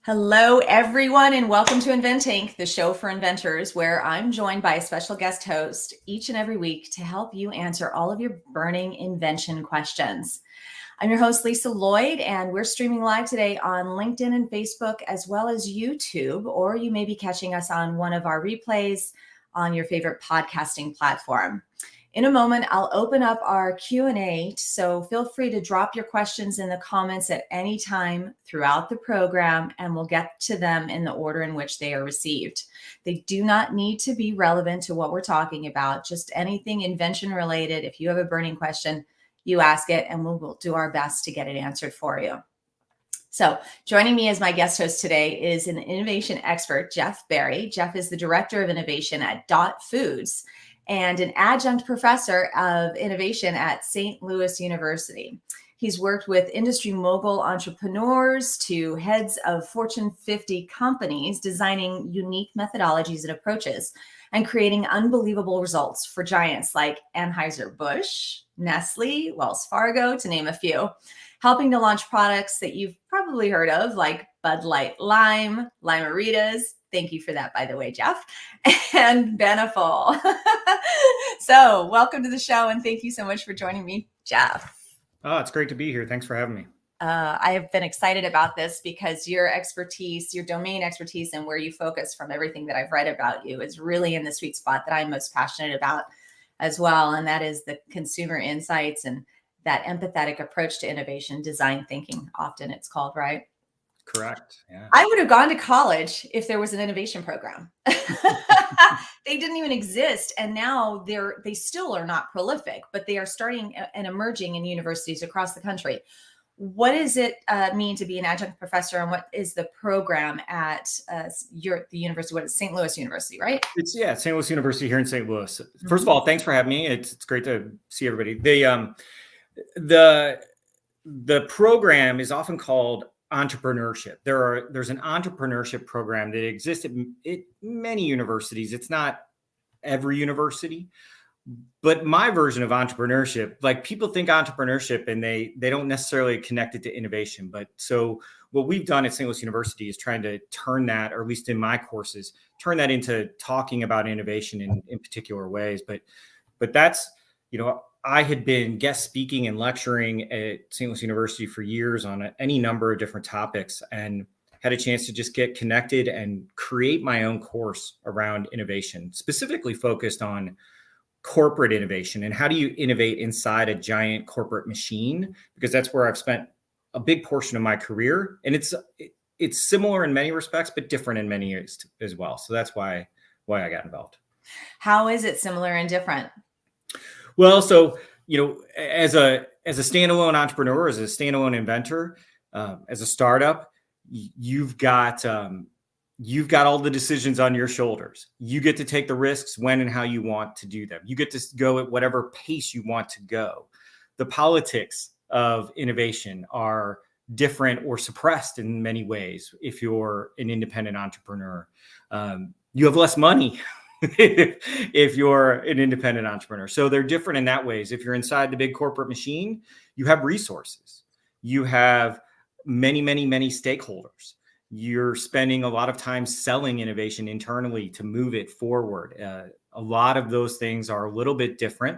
Hello, everyone, and welcome to InvenTank, the show for inventors, where I'm joined by a special guest host each and every week to help you answer all of your burning invention questions. I'm your host, Lisa Lloyd, and we're streaming live today on LinkedIn and Facebook, as well as YouTube, or you may be catching us on one of our replays on your favorite podcasting platform. In a moment, I'll open up our Q&A, so feel free to drop your questions in the comments at any time throughout the program, and we'll get to them in the order in which they are received. They do not need to be relevant to what we're talking about, just anything invention related. If you have a burning question, you ask it, and we'll do our best to get it answered for you. So joining me as my guest host today is an innovation expert, Jeff Berry. Jeff is the Director of Innovation at Dot Foods and an adjunct professor of innovation at St. Louis University. He's worked with industry mogul entrepreneurs to heads of Fortune 50 companies, designing unique methodologies and approaches and creating unbelievable results for giants like Anheuser-Busch, Nestle, Wells Fargo, to name a few, helping to launch products that you've probably heard of, like Bud Light Lime, Lime-a-Ritas. Thank you for that, by the way, Jeff, and Beneful. So welcome to the show, and thank you so much for joining me, Jeff. Oh, it's great to be here. Thanks for having me. I have been excited about this because your expertise, your domain expertise, and where you focus from everything that I've read about you is really in the sweet spot that I'm most passionate about as well. And that is the consumer insights and that empathetic approach to innovation, design thinking, often it's called, right? Correct. Yeah. I would have gone to college if there was an innovation program. They didn't even exist. And now they still are not prolific, but they are starting and emerging in universities across the country. What does it mean to be an adjunct professor, and what is the program at the university? What is St. Louis University, right? It's St. Louis University here in St. Louis. First of all, thanks for having me. It's great to see everybody. The program is often called entrepreneurship. There's an entrepreneurship program that exists at many universities. It's not every university, but my version of entrepreneurship, like people think entrepreneurship and they don't necessarily connect it to innovation. But so what we've done at St. Louis University is trying to turn that, or at least in my courses, turn that into talking about innovation in particular ways. But that's, I had been guest speaking and lecturing at St. Louis University for years on any number of different topics, and had a chance to just get connected and create my own course around innovation, specifically focused on corporate innovation and how do you innovate inside a giant corporate machine, because that's where I've spent a big portion of my career. And it's similar in many respects, but different in many areas as well. So that's why I got involved. How is it similar and different? Well, so, as a standalone entrepreneur, as a standalone inventor, as a startup, you've got all the decisions on your shoulders. You get to take the risks when and how you want to do them. You get to go at whatever pace you want to go. The politics of innovation are different or suppressed in many ways. If you're an independent entrepreneur, you have less money if you're an independent entrepreneur. So they're different in that ways. If you're inside the big corporate machine, you have resources. You have many, many, many stakeholders. You're spending a lot of time selling innovation internally to move it forward. A lot of those things are a little bit different.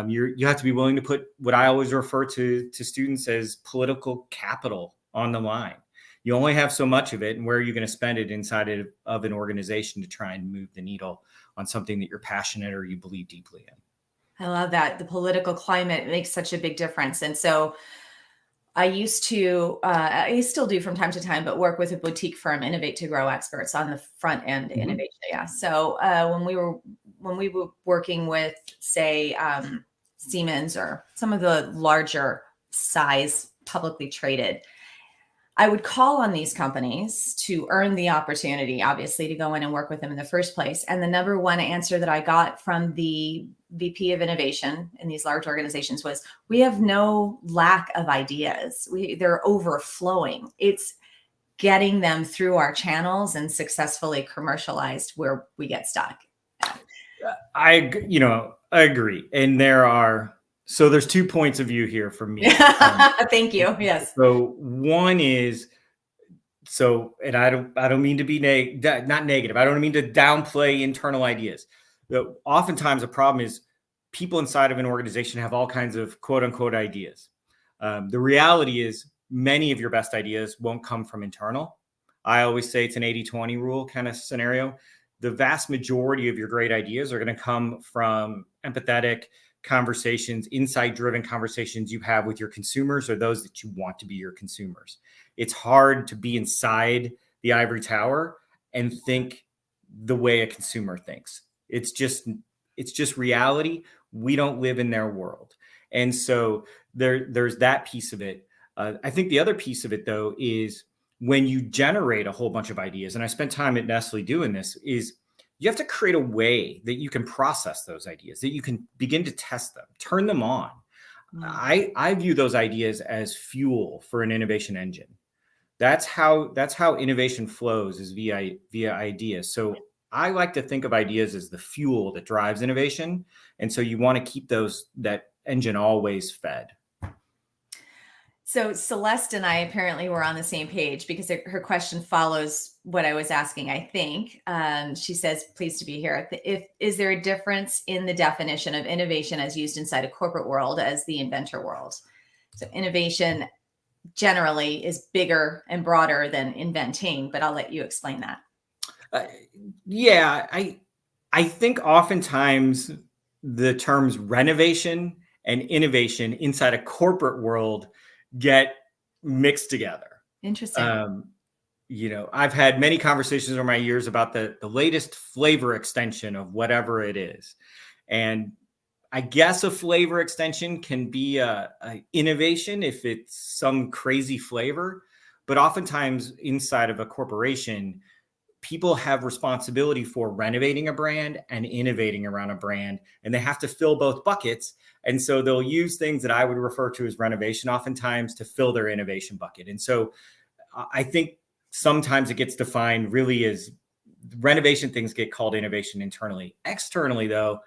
You have to be willing to put what I always refer to students as political capital on the line. You only have so much of it, and where are you going to spend it inside of an organization to try and move the needle on something that you're passionate or you believe deeply in? I love that. The political climate makes such a big difference. And so I used to, I still do from time to time, but work with a boutique firm, Innovate to Grow experts on the front end innovation. Yeah. So when we were working with, say, Siemens or some of the larger size publicly traded, I would call on these companies to earn the opportunity, obviously, to go in and work with them in the first place. And the number one answer that I got from the VP of innovation in these large organizations was, we have no lack of ideas. They're overflowing. It's getting them through our channels and successfully commercialized where we get stuck. I agree. And there's 2 points of view here from me. Thank you. Yes. So one is So, and I don't mean to be not negative. I don't mean to downplay internal ideas. Oftentimes the problem is people inside of an organization have all kinds of quote unquote ideas. The reality is many of your best ideas won't come from internal. I always say it's an 80-20 rule kind of scenario. The vast majority of your great ideas are going to come from empathetic conversations, insight-driven conversations you have with your consumers or those that you want to be your consumers. It's hard to be inside the ivory tower and think the way a consumer thinks. It's just reality. We don't live in their world. And so there's that piece of it. I think the other piece of it, though, is when you generate a whole bunch of ideas, and I spent time at Nestle doing this, is you have to create a way that you can process those ideas, that you can begin to test them, turn them on. I view those ideas as fuel for an innovation engine. That's how innovation flows, is via ideas. So I like to think of ideas as the fuel that drives innovation. And so you want to keep that engine always fed. So Celeste and I apparently were on the same page because her question follows what I was asking, I think. She says, pleased to be here. Is there a difference in the definition of innovation as used inside a corporate world as the inventor world? So innovation generally is bigger and broader than inventing, but I'll let you explain that. Yeah, I think oftentimes the terms renovation and innovation inside a corporate world get mixed together. Interesting. I've had many conversations over my years about the latest flavor extension of whatever it is. And I guess a flavor extension can be a innovation if it's some crazy flavor. But oftentimes inside of a corporation, people have responsibility for renovating a brand and innovating around a brand, and they have to fill both buckets. And so they'll use things that I would refer to as renovation oftentimes to fill their innovation bucket. And so I think sometimes it gets defined really as renovation things get called innovation internally. Externally, though,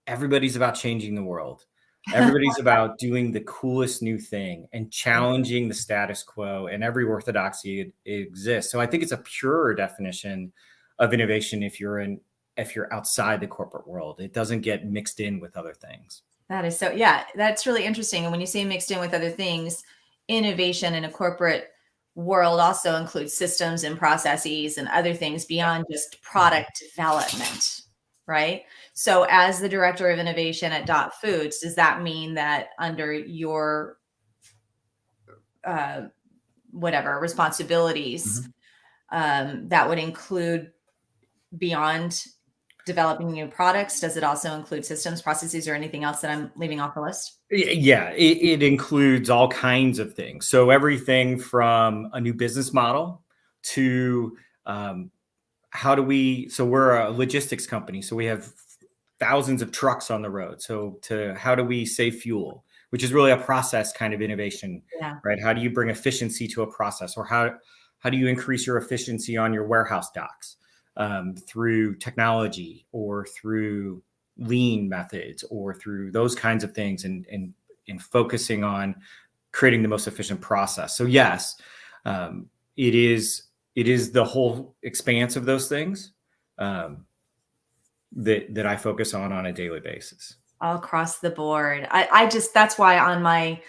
everybody's about changing the world. Everybody's about doing the coolest new thing and challenging the status quo and every orthodoxy exists. So I think it's a purer definition of innovation if you're outside the corporate world. It doesn't get mixed in with other things. That is so, yeah, that's really interesting. And when you say mixed in with other things, innovation in a corporate world also includes systems and processes and other things beyond just product development, right? So as the director of innovation at Dot Foods, does that mean that under your responsibilities, that would include beyond developing new products? Does it also include systems, processes, or anything else that I'm leaving off the list? Yeah, it includes all kinds of things. So everything from a new business model to so we're a logistics company. So we have thousands of trucks on the road. So to how do we save fuel, which is really a process kind of innovation, right? How do you bring efficiency to a process, or how do you increase your efficiency on your warehouse docks through technology or through lean methods or through those kinds of things, and focusing on creating the most efficient process. So yes, it is the whole expanse of those things that I focus on a daily basis. All across the board. That's why on my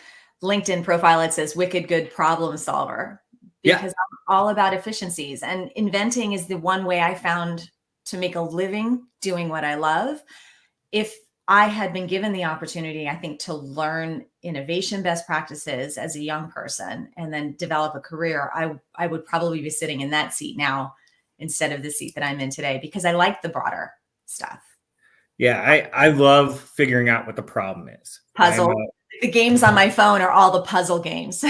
LinkedIn profile, it says wicked good problem solver, because I'm all about efficiencies, and inventing is the one way I found to make a living doing what I love. If I had been given the opportunity, I think, to learn innovation best practices as a young person and then develop a career, I would probably be sitting in that seat now instead of the seat that I'm in today, because I like the broader stuff. Yeah, I love figuring out what the problem is. Puzzle. The games on my phone are all the puzzle games.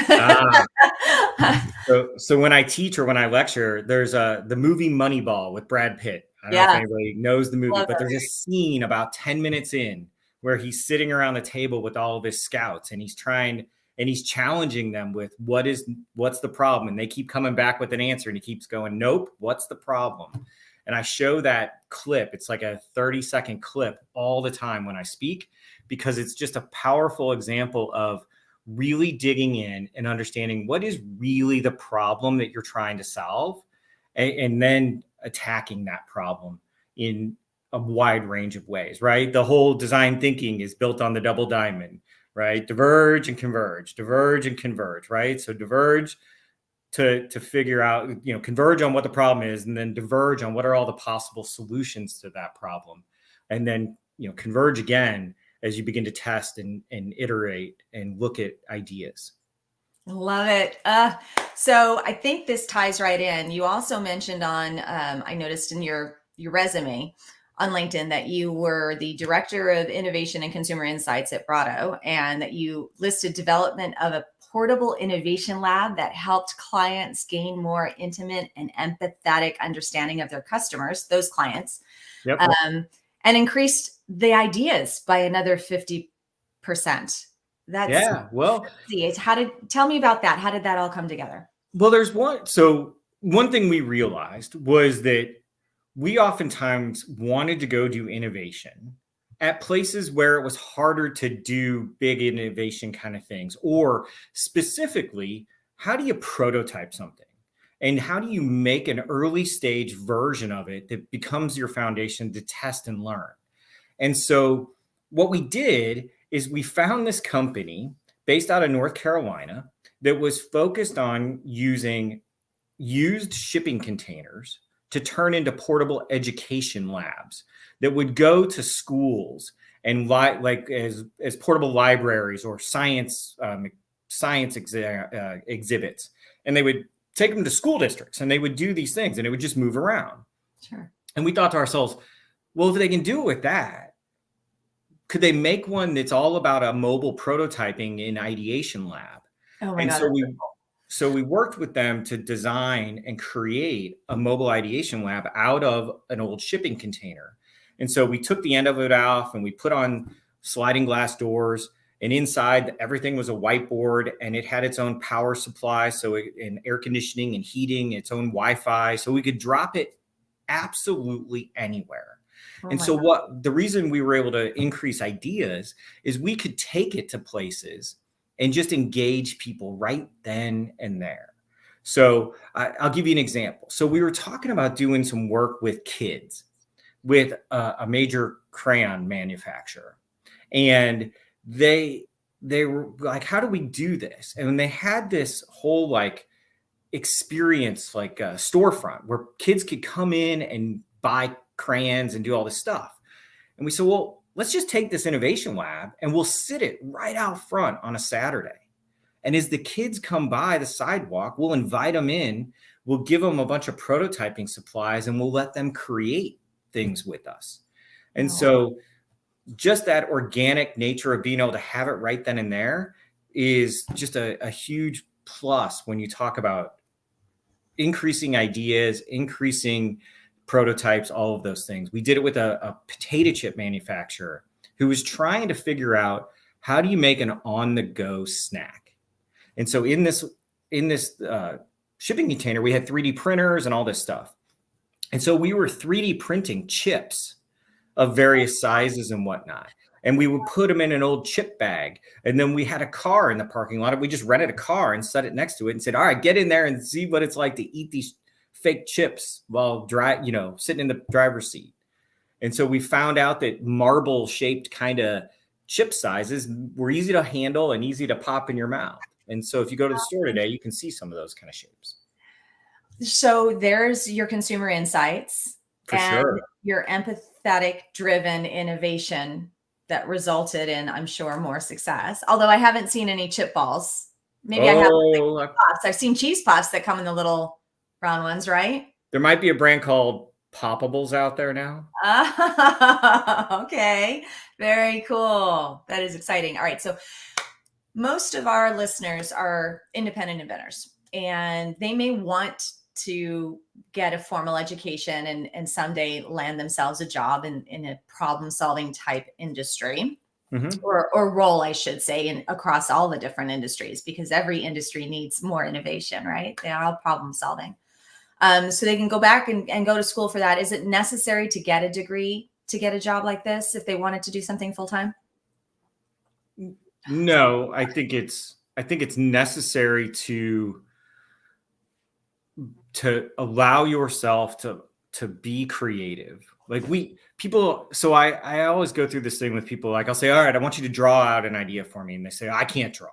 So when I teach or when I lecture, there's the movie Moneyball with Brad Pitt. I don't know if anybody knows the movie, but there's a scene about 10 minutes in where he's sitting around the table with all of his scouts, and he's challenging them with what's the problem? And they keep coming back with an answer, and he keeps going, nope, what's the problem? And I show that clip. It's like a 30-second clip all the time when I speak, because it's just a powerful example of really digging in and understanding what is really the problem that you're trying to solve, and then attacking that problem in a wide range of ways, right? The whole design thinking is built on the double diamond, right? Diverge and converge, right? So diverge to figure out, converge on what the problem is, and then diverge on what are all the possible solutions to that problem. And then, converge again as you begin to test and iterate and look at ideas. Love it. So I think this ties right in. You also mentioned I noticed in your resume on LinkedIn that you were the Director of Innovation and Consumer Insights at Brado, and that you listed development of a portable innovation lab that helped clients gain more intimate and empathetic understanding of their customers, those clients, Yep. And increased the ideas by another 50%. That's Well, crazy. Tell me about that. How did that all come together? Well, one thing we realized was that we oftentimes wanted to go do innovation at places where it was harder to do big innovation kind of things, or specifically, how do you prototype something? And how do you make an early stage version of it that becomes your foundation to test and learn? And so what we did is we found this company based out of North Carolina that was focused on using used shipping containers to turn into portable education labs that would go to schools and as portable libraries or science exhibits, and they would take them to school districts and they would do these things and it would just move around. Sure. And we thought to ourselves, well, if they can do it with that, could they make one that's all about a mobile prototyping and ideation lab? Oh my And God. so we worked with them to design and create a mobile ideation lab out of an old shipping container. And so we took the end of it off and we put on sliding glass doors, and inside everything was a whiteboard, and it had its own power supply. And air conditioning and heating, its own Wi-Fi. So we could drop it absolutely anywhere. And so the reason we were able to increase ideas is we could take it to places and just engage people right then and there. So I'll give you an example. So we were talking about doing some work with kids with a major crayon manufacturer, and they were like, how do we do this? And they had this whole experience, a storefront where kids could come in and buy crayons and do all this stuff. And we said, well, let's just take this innovation lab and we'll sit it right out front on a Saturday. And as the kids come by the sidewalk, we'll invite them in, we'll give them a bunch of prototyping supplies, and we'll let them create things with us. And so just that organic nature of being able to have it right then and there is just a huge plus when you talk about increasing ideas, increasing prototypes, all of those things. We did it with a potato chip manufacturer who was trying to figure out, how do you make an on-the-go snack? And so in this shipping container, we had 3D printers and all this stuff. And so we were 3D printing chips of various sizes and whatnot. And we would put them in an old chip bag. And then we had a car in the parking lot. We just rented a car and set it next to it and said, all right, get in there and see what it's like to eat these fake chips while sitting in the driver's seat. And so we found out that marble shaped kind of chip sizes were easy to handle and easy to pop in your mouth. And so if you go to the store today, you can see some of those kind of shapes. So there's your consumer insights and your empathetic driven innovation that resulted in, I'm sure, more success. Although I haven't seen any chip balls. Maybe I have pops. I've seen cheese puffs that come in the little brown ones, right? There might be a brand called Poppables out there now. Okay. Very cool. That is exciting. All right. So most of our listeners are independent inventors, and they may want to get a formal education and someday land themselves a job in a problem-solving type industry, or role, I should say, across all the different industries, because every industry needs more innovation, right? They're all problem-solving. So they can go back and go to school for that. Is it necessary to get a degree to get a job like this if they wanted to do something full-time? No, I think it's necessary to allow yourself to be creative. Like people, so I always go through this thing with people. Like I'll say, all right, I want you to draw out an idea for me. And they say, I can't draw.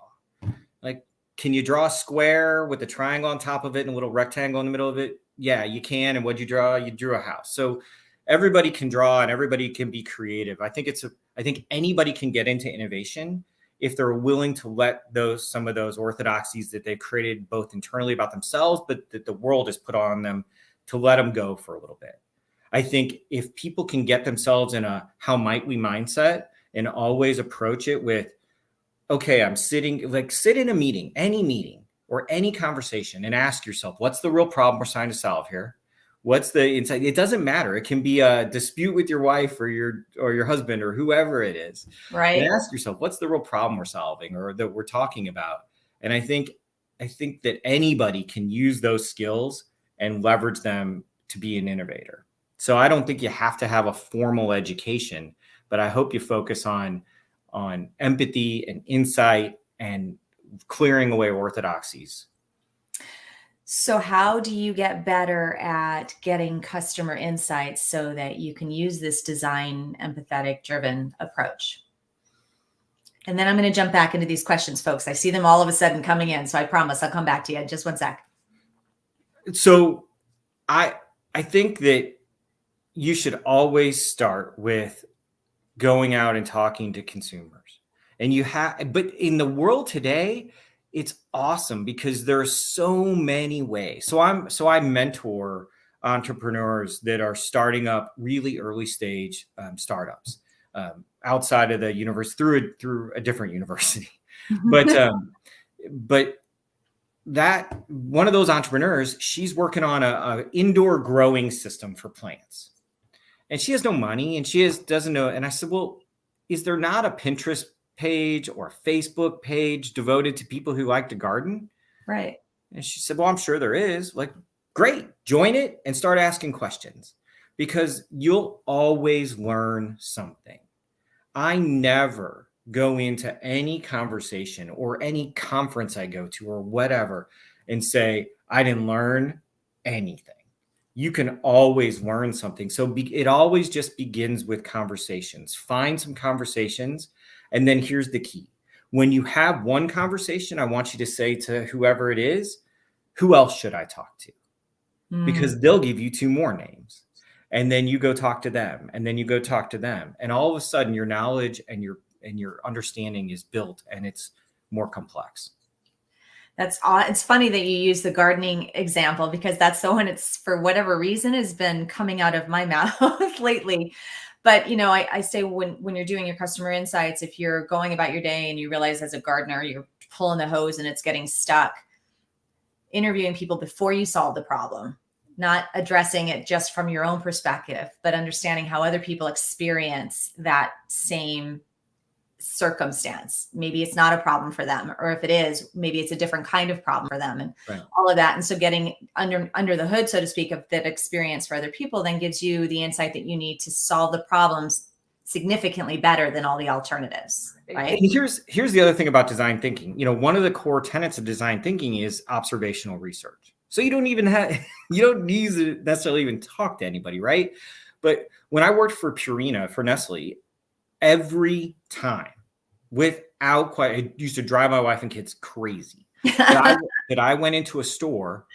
Like, can you draw a square with a triangle on top of it and a little rectangle in the middle of it? Yeah, you can. And what'd you draw? You drew a house. So everybody can draw and everybody can be creative. I think anybody can get into innovation if they're willing to let some of those orthodoxies that they've created both internally about themselves, but that the world has put on them, to let them go for a little bit. I think if people can get themselves in a how might we mindset and always approach it with, okay, sit in a meeting, any meeting or any conversation, and ask yourself, what's the real problem we're trying to solve here? What's the insight? It doesn't matter. It can be a dispute with your wife or your husband or whoever it is. Right. And ask yourself, what's the real problem we're solving or that we're talking about? And I think that anybody can use those skills and leverage them to be an innovator. So I don't think you have to have a formal education, but I hope you focus on empathy and insight and clearing away orthodoxies. So how do you get better at getting customer insights so that you can use this design empathetic driven approach? And then I'm going to jump back into these questions, folks. I see them all of a sudden coming in. So I promise I'll come back to you in just one sec. So I think that you should always start with going out and talking to consumers. But in the world today, it's awesome because there are so many ways. So I mentor entrepreneurs that are starting up really early stage startups outside of the university through a different university. But that one of those entrepreneurs, she's working on a indoor growing system for plants, and she has no money and doesn't know. And I said, well, is there not a Pinterest page or a Facebook page devoted to people who like to garden? Right. And she said, well, I'm sure there is. Like, great, join it and start asking questions, because you'll always learn something. I never go into any conversation or any conference I go to or whatever and say, I didn't learn anything. You can always learn something. So it always just begins with conversations. Find some conversations. And then here's the key. When you have one conversation, I want you to say to whoever it is, who else should I talk to? Because they'll give you two more names. And then you go talk to them. And then you go talk to them. And all of a sudden your knowledge and your understanding is built, and it's more complex. It's funny that you use the gardening example, because that's the one it's, for whatever reason, has been coming out of my mouth lately. But, I say when you're doing your customer insights, if you're going about your day and you realize as a gardener, you're pulling the hose and it's getting stuck, interviewing people before you solve the problem, not addressing it just from your own perspective, but understanding how other people experience that same circumstance. Maybe it's not a problem for them, or if it is, maybe it's a different kind of problem for them, and right. All of that. And so getting under the hood, so to speak, of that experience for other people then gives you the insight that you need to solve the problems significantly better than all the alternatives. Right. And here's the other thing about design thinking. One of the core tenets of design thinking is observational research. So you don't need to necessarily even talk to anybody, right? But when I worked for Purina, for Nestle, every time, without quite, it used to drive my wife and kids crazy that I went into a store,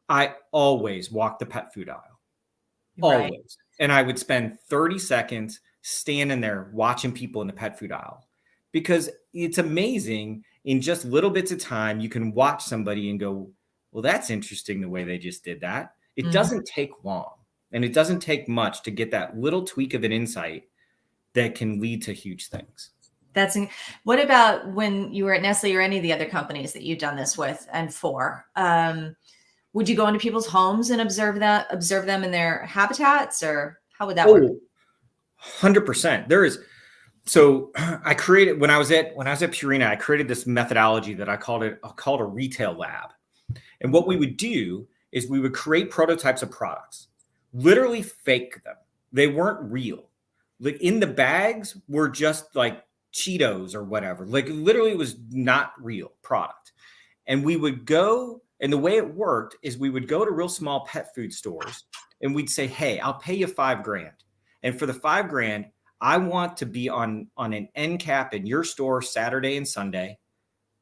I always walked the pet food aisle. Always. Right. And I would spend 30 seconds standing there watching people in the pet food aisle, because it's amazing. In just little bits of time, you can watch somebody and go, well, that's interesting the way they just did that. It doesn't take long, and it doesn't take much to get that little tweak of an insight that can lead to huge things. What about when you were at Nestle or any of the other companies that you've done this with and for? Would you go into people's homes and observe them in their habitats, or how would that work? 100%. So I created, when I was at Purina, I created this methodology that I called a retail lab. And what we would do is we would create prototypes of products, literally fake them. They weren't real. Like, in the bags were just like Cheetos or whatever. Like literally it was not real product. And we would go, and the way it worked is we would go to real small pet food stores and we'd say, hey, I'll pay you $5,000. And for the $5,000, I want to be on an end cap in your store Saturday and Sunday.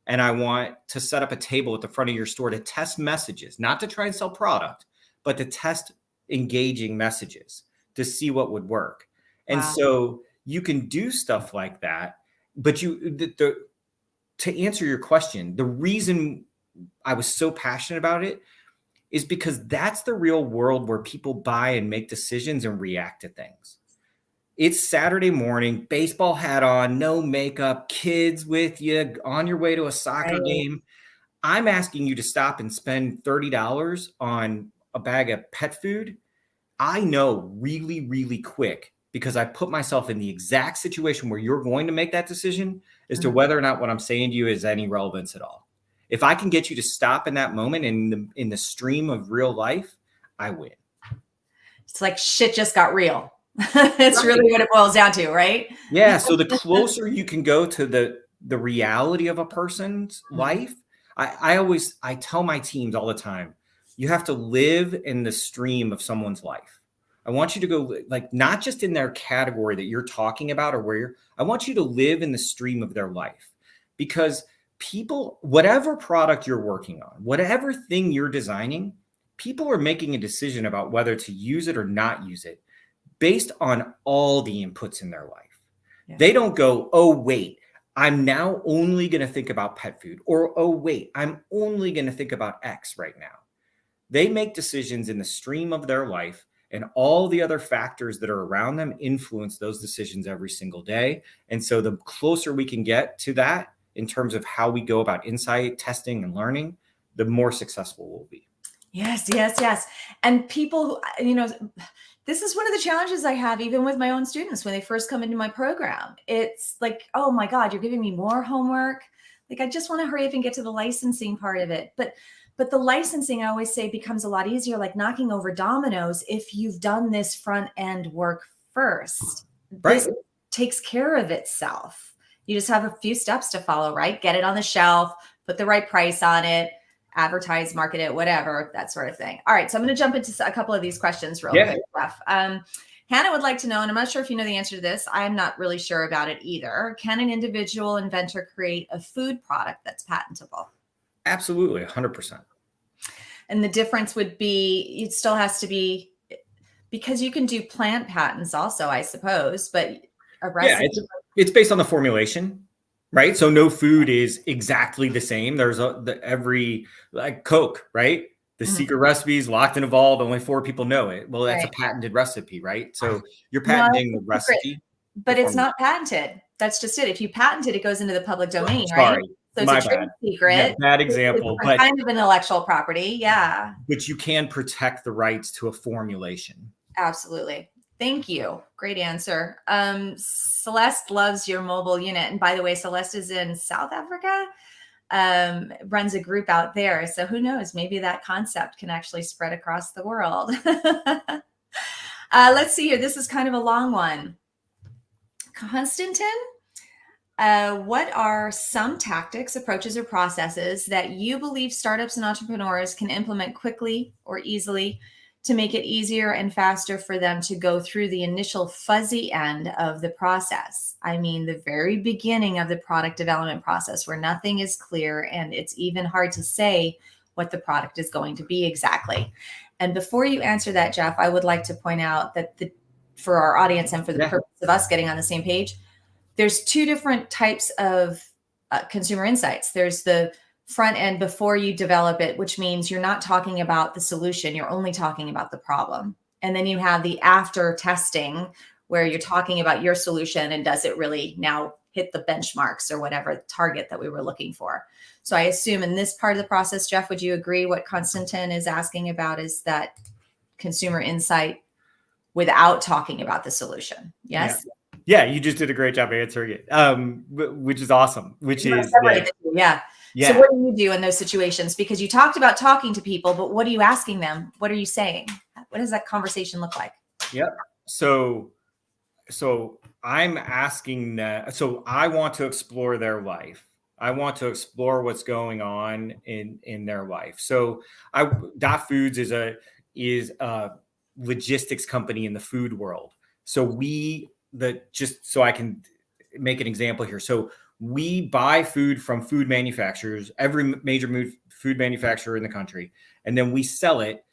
And I want to set up a table at the front of your store to test messages, not to try and sell product, but to test engaging messages to see what would work. And Wow. so you can do stuff like that. But to answer your question, the reason I was so passionate about it is because that's the real world where people buy and make decisions and react to things. It's Saturday morning, baseball hat on, no makeup, kids with you, on your way to a soccer game. I'm asking you to stop and spend $30 on a bag of pet food. I know really, really quick, because I put myself in the exact situation where you're going to make that decision as to whether or not what I'm saying to you is any relevance at all. If I can get you to stop in that moment in the stream of real life, I win. It's like shit just got real. It's really what it boils down to, right? Yeah. So the closer you can go to the reality of a person's life, I tell my teams all the time, you have to live in the stream of someone's life. I want you to go, like, not just in their category that you're talking about or I want you to live in the stream of their life, because people, whatever product you're working on, whatever thing you're designing, people are making a decision about whether to use it or not use it based on all the inputs in their life. Yeah. They don't go, oh, wait, I'm now only going to think about pet food, or, oh, wait, I'm only going to think about X right now. They make decisions in the stream of their life, and all the other factors that are around them influence those decisions every single day. And so the closer we can get to that in terms of how we go about insight, testing, and learning, the more successful we'll be. Yes, yes, yes. And people, this is one of the challenges I have even with my own students when they first come into my program. It's like, oh my God, you're giving me more homework. Like, I just want to hurry up and get to the licensing part of it. But the licensing, I always say, becomes a lot easier, like knocking over dominoes, if you've done this front end work first. Right. This takes care of itself. You just have a few steps to follow, right? Get it on the shelf, put the right price on it, advertise, market it, whatever, that sort of thing. All right. So I'm going to jump into a couple of these questions real quick, Jeff. Hannah would like to know, and I'm not sure if you know the answer to this. I'm not really sure about it either. Can an individual inventor create a food product that's patentable? Absolutely. 100%. And the difference would be, it still has to be, because you can do plant patents also, I suppose, but a recipe. Yeah, it's based on the formulation, right? So no food is exactly the same. There's like Coke, right? The secret recipe is locked and evolved. Only 4 people know it. Well, that's a patented recipe, right? So you're patenting the recipe. But it's not patented. That's just it. If you patent it, it goes into the public domain, Sorry. right? So it's a trade secret. Yeah, bad example. It's kind of intellectual property. Yeah. But you can protect the rights to a formulation. Absolutely. Thank you. Great answer. Celeste loves your mobile unit. And by the way, Celeste is in South Africa, runs a group out there. So who knows, maybe that concept can actually spread across the world. Let's see here. This is kind of a long one. Konstantin, what are some tactics, approaches, or processes that you believe startups and entrepreneurs can implement quickly or easily to make it easier and faster for them to go through the initial fuzzy end of the process? I mean, the very beginning of the product development process, where nothing is clear and it's even hard to say what the product is going to be exactly. And before you answer that, Jeff, I would like to point out that for our audience and for the purpose of us getting on the same page, there's 2 different types of consumer insights. There's the front end before you develop it, which means you're not talking about the solution, you're only talking about the problem. And then you have the after testing, where you're talking about your solution and does it really now hit the benchmarks or whatever target that we were looking for. So I assume in this part of the process, Jeff, would you agree what Konstantin is asking about is that consumer insight without talking about the solution? Yes. Yeah, you just did a great job answering it, which is awesome. So what do you do in those situations? Because you talked about talking to people, but what are you asking them? What are you saying? What does that conversation look like? Yep. So so I'm asking that. So I want to explore their life. I want to explore what's going on in their life. So Dot Foods is a logistics company in the food world. So just so I can make an example here. So we buy food from food manufacturers, every major food manufacturer in the country, and then we sell it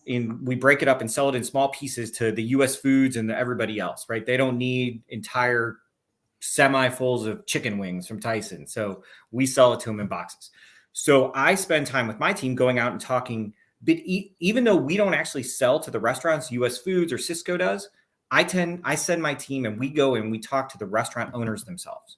we break it up and sell it in small pieces to the US Foods and everybody else, right? They don't need entire semi-fulls of chicken wings from Tyson. So we sell it to them in boxes. So I spend time with my team going out and talking, but even though we don't actually sell to the restaurants, US Foods or Cisco does, I send my team and we go and we talk to the restaurant owners themselves.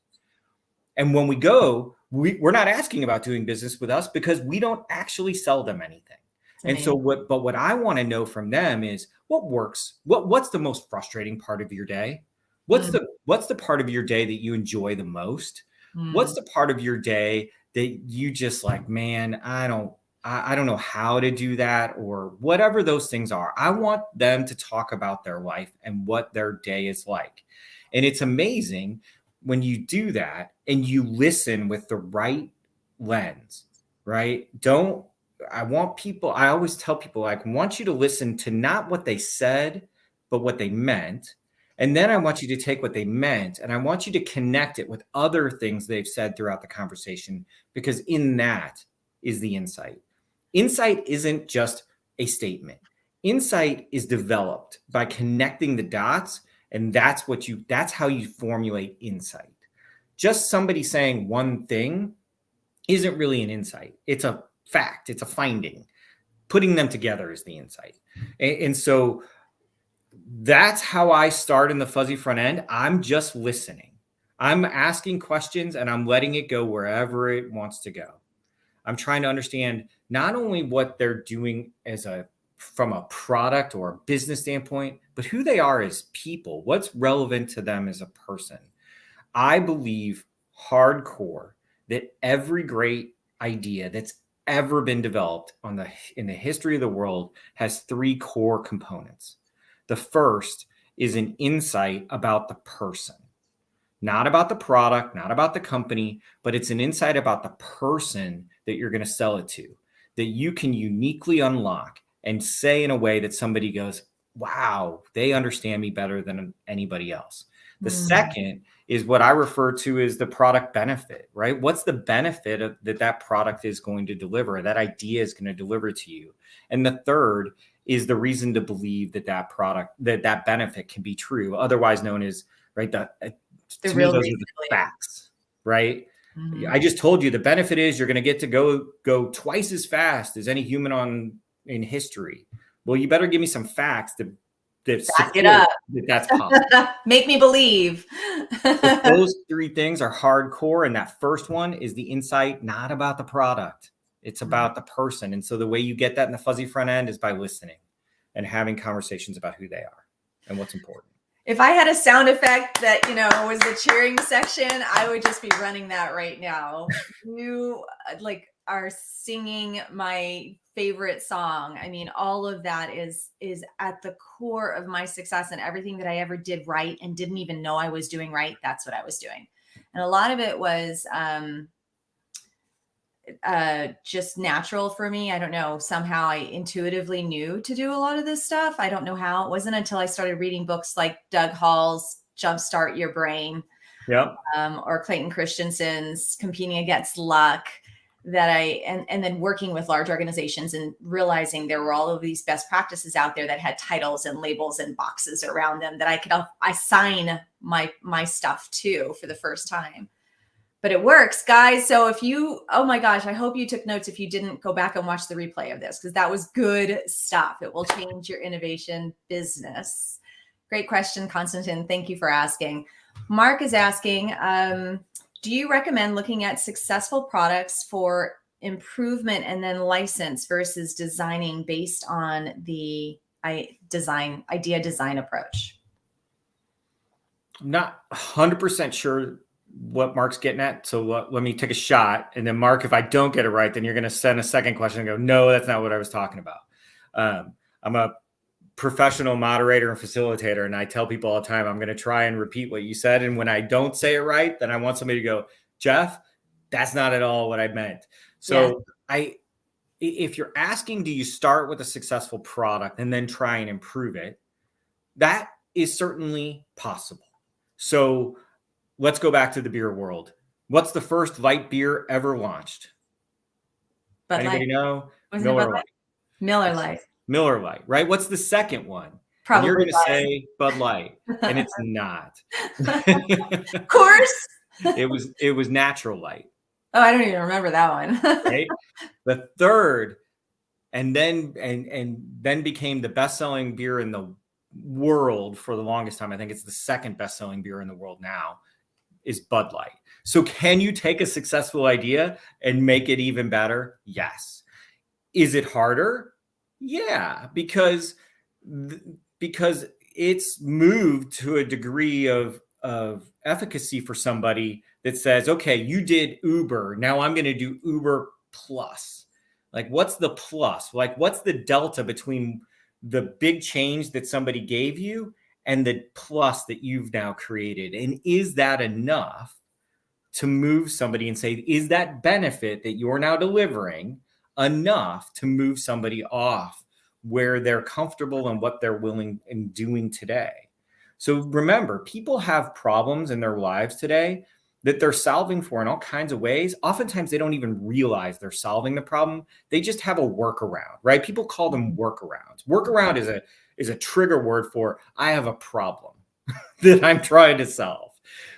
And when we go, we're not asking about doing business with us because we don't actually sell them anything. And so what I want to know from them is what works, what's the most frustrating part of your day? What's the part of your day that you enjoy the most? What's the part of your day that you just like, man, I don't know how to do that, or whatever those things are. I want them to talk about their life and what their day is like. And it's amazing when you do that and you listen with the right lens, right? I always tell people, like, I want you to listen to not what they said, but what they meant. And then I want you to take what they meant and I want you to connect it with other things they've said throughout the conversation, because in that is the insight. Insight isn't just a statement. Insight is developed by connecting the dots, and that's how you formulate insight. Just somebody saying one thing isn't really an insight. It's a fact. It's a finding. Putting them together is the insight. And so that's how I start in the fuzzy front end. I'm just listening. I'm asking questions and I'm letting it go wherever it wants to go. I'm trying to understand not only what they're doing from a product or a business standpoint, but who they are as people, what's relevant to them as a person. I believe hardcore that every great idea that's ever been developed in the history of the world has three core components. The first is an insight about the person, not about the product, not about the company, but it's an insight about the person that you're going to sell it to, that you can uniquely unlock and say in a way that somebody goes, wow, they understand me better than anybody else. The second is what I refer to as the product benefit, right? What's the benefit that product is going to deliver, that idea is going to deliver to you? And the third is the reason to believe that product, that benefit can be true, otherwise known as, right, to me, those are the facts, right? I just told you the benefit is you're going to get to go twice as fast as any human in history. Well, you better give me some facts that back it up. That's possible. Make me believe. Those three things are hardcore. And that first one is the insight, not about the product. It's about the person. And so the way you get that in the fuzzy front end is by listening and having conversations about who they are and what's important. If I had a sound effect that, was the cheering section, I would just be running that right now. You are singing my favorite song. I mean, all of that is at the core of my success, and everything that I ever did right and didn't even know I was doing right. That's what I was doing. And a lot of it was just natural for me. I don't know. Somehow I intuitively knew to do a lot of this stuff. I don't know how. It wasn't until I started reading books like Doug Hall's Jumpstart Your Brain, or Clayton Christensen's Competing Against Luck, that and then working with large organizations and realizing there were all of these best practices out there that had titles and labels and boxes around them that I could assign my stuff to for the first time. But it works, guys. So oh my gosh, I hope you took notes if you didn't go back and watch the replay of this, because that was good stuff. It will change your innovation business. Great question, Konstantin. Thank you for asking. Mark is asking, do you recommend looking at successful products for improvement and then license versus designing based on the idea design approach? I'm not 100% sure what Mark's getting at. So let me take a shot. And then Mark, if I don't get it right, then you're going to send a second question and go, no, that's not what I was talking about. I'm going to professional moderator and facilitator, and I tell people all the time, I'm going to try and repeat what you said. And when I don't say it right, then I want somebody to go, Jeff, that's not at all what I meant. So if you're asking, do you start with a successful product and then try and improve it? That is certainly possible. So let's go back to the beer world. What's the first light beer ever launched? Bud Anybody Light. know? Wasn't it Bud Light? Miller Lite. Miller Lite, right? What's the second one? Probably and you're going to say Bud Light, and it's not. Of course. It was Natural Light. Oh, I don't even remember that one. Right? The third, and then became the best-selling beer in the world for the longest time. I think it's the second best-selling beer in the world now, is Bud Light. So can you take a successful idea and make it even better? Yes. Is it harder? Yeah, because it's moved to a degree of efficacy for somebody that says, okay, you did Uber. Now I'm going to do Uber plus. Like, what's the plus? Like, what's the delta between the big change that somebody gave you and the plus that you've now created? And is that enough to move somebody and say, is that benefit that you're now delivering enough to move somebody off where they're comfortable and what they're willing and doing today? So remember, people have problems in their lives today that they're solving for in all kinds of ways. Oftentimes they don't even realize they're solving the problem. They just have a workaround, right? People call them workarounds. Workaround is a trigger word for, I have a problem that I'm trying to solve.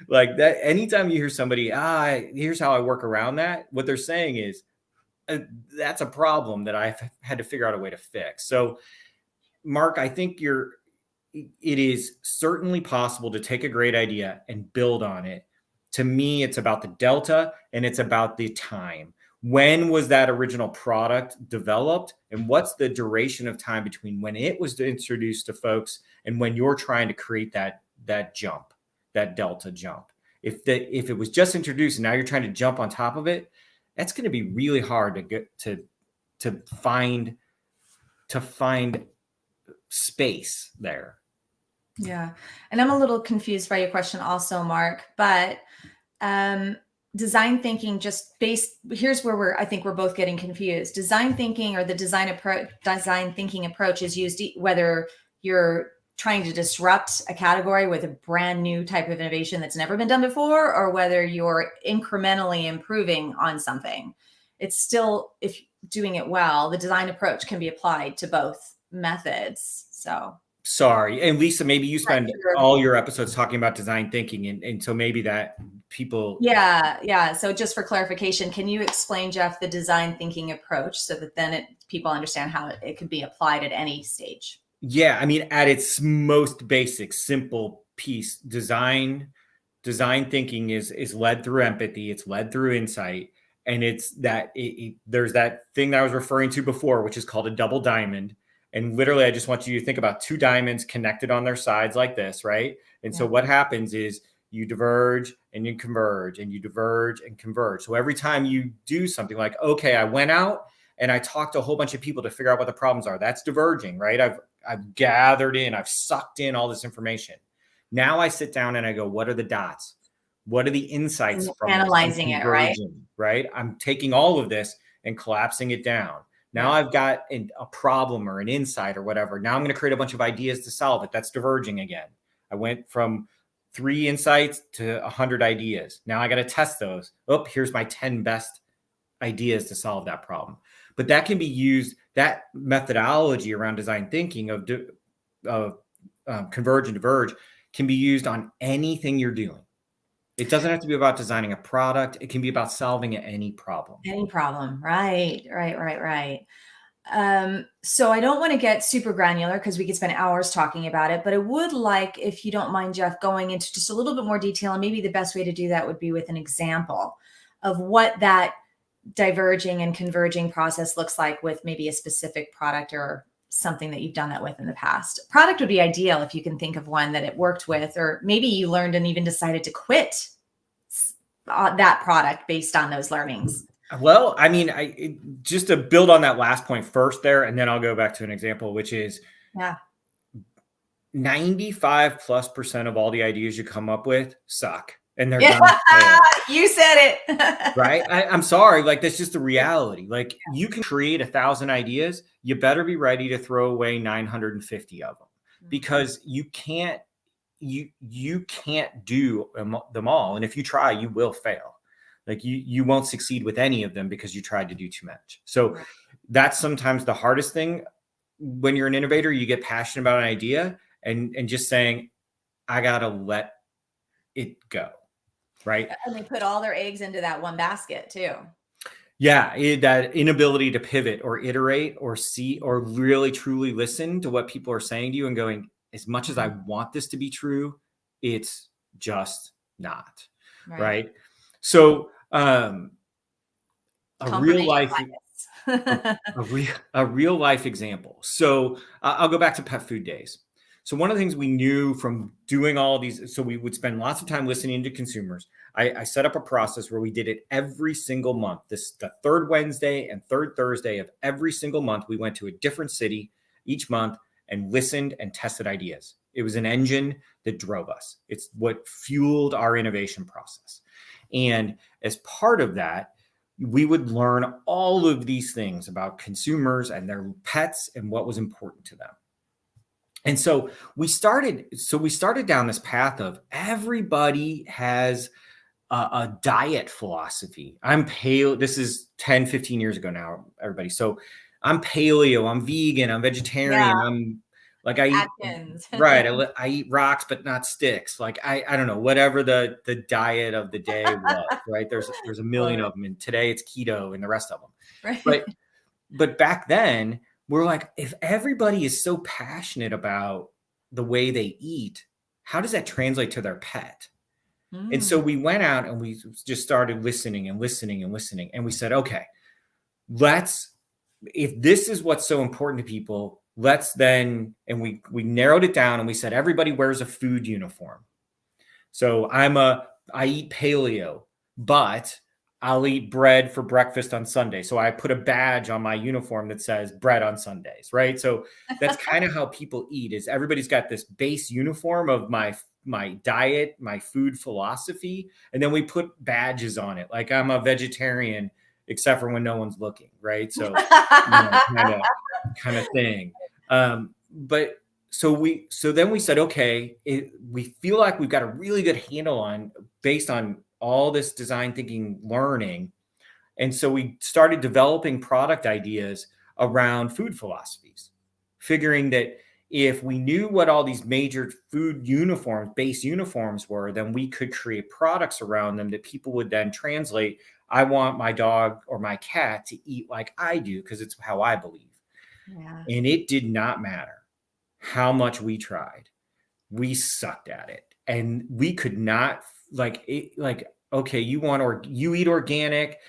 Like that, anytime you hear somebody, here's how I work around that, what they're saying is, that's a problem that I've had to figure out a way to fix. So, Mark, I think it is certainly possible to take a great idea and build on it. To me, it's about the delta and it's about the time. When was that original product developed? And what's the duration of time between when it was introduced to folks and when you're trying to create that jump, that delta jump? If it was just introduced and now you're trying to jump on top of it, that's going to be really hard to get to find space there. Yeah. And I'm a little confused by your question also, Mark, but design thinking here's where I think we're both getting confused. Design thinking, or the design thinking approach, is used whether you're trying to disrupt a category with a brand new type of innovation that's never been done before, or whether you're incrementally improving on something. It's still, if doing it well, the design approach can be applied to both methods. So sorry. And Lisa, maybe you spend all your episodes talking about design thinking. And so maybe that people. Yeah. So just for clarification, can you explain, Jeff, the design thinking approach so that then people understand how it could be applied at any stage? Yeah. I mean, at its most basic, simple piece, design thinking is led through empathy. It's led through insight. And it's that there's that thing that I was referring to before, which is called a double diamond. And literally, I just want you to think about two diamonds connected on their sides like this, right? And so what happens is you diverge and you converge and you diverge and converge. So every time you do something like, okay, I went out and I talked to a whole bunch of people to figure out what the problems are. That's diverging, right? I've gathered in, I've sucked in all this information. Now I sit down and I go, what are the dots? What are the insights from analyzing it, right? I'm taking all of this and collapsing it down. Now I've got a problem or an insight or whatever. Now I'm going to create a bunch of ideas to solve it. That's diverging again. I went from 3 insights to 100 ideas. Now I got to test those. Oh, here's my 10 best ideas to solve that problem. But that can be used, that methodology around design thinking of converge and diverge can be used on anything you're doing. It doesn't have to be about designing a product. It can be about solving any problem. Any problem. Right. So I don't want to get super granular because we could spend hours talking about it, but I would like, if you don't mind, Jeff, going into just a little bit more detail. And maybe the best way to do that would be with an example of what that diverging and converging process looks like with maybe a specific product or something that you've done that with in the past. Product would be ideal if you can think of one that it worked with, or maybe you learned and even decided to quit that product based on those learnings. Well, I mean, just to build on that last point first there, and then I'll go back to an example, which is 95%+ of all the ideas you come up with suck, and they're Yeah, gonna fail. you said it. Right? I'm sorry, like that's just the reality. Like you can create 1,000 ideas, you better be ready to throw away 950 of them, because you can't do them all. And if you try, you will fail. Like you won't succeed with any of them because you tried to do too much. So that's sometimes the hardest thing when you're an innovator. You get passionate about an idea and just saying, I gotta let it go. Right. And they put all their eggs into that one basket too. Yeah. That inability to pivot or iterate or see or really truly listen to what people are saying to you and going, as much as I want this to be true, it's just not. Right. So, a real life, a real life example. So I'll go back to pet food days. So one of the things we knew from doing all these, so we would spend lots of time listening to consumers. I set up a process where we did it every single month. The third Wednesday and third Thursday of every single month, we went to a different city each month and listened and tested ideas. It was an engine that drove us. It's what fueled our innovation process. And as part of that, we would learn all of these things about consumers and their pets and what was important to them. And so we started down this path of everybody has a diet philosophy. I'm paleo. This is 10, 15 years ago now, everybody. So I'm paleo, I'm vegan, I'm vegetarian. I'm like, I eat, right. I eat rocks, but not sticks. Like, I don't know, whatever the diet of the day was, right? There's a million of them. And today it's keto and the rest of them. Right. But back then we're like, if everybody is so passionate about the way they eat, how does that translate to their pet? And so we went out and we just started listening. And we said, okay, if this is what's so important to people, and we narrowed it down and we said, everybody wears a food uniform. So I eat paleo, but I'll eat bread for breakfast on Sunday. So I put a badge on my uniform that says bread on Sundays, right? So that's kind of how people eat, is everybody's got this base uniform of my diet, my food philosophy, and then we put badges on it. Like I'm a vegetarian, except for when no one's looking, right? So kind of thing. But so then we said, okay, we feel like we've got a really good handle on, based on all this design thinking learning. And so we started developing product ideas around food philosophies, figuring that if we knew what all these major food uniforms, base uniforms were, then we could create products around them that people would then translate. I want my dog or my cat to eat like I do, because it's how I believe. Yeah. And it did not matter how much we tried. We sucked at it. And we could not okay, you eat organic.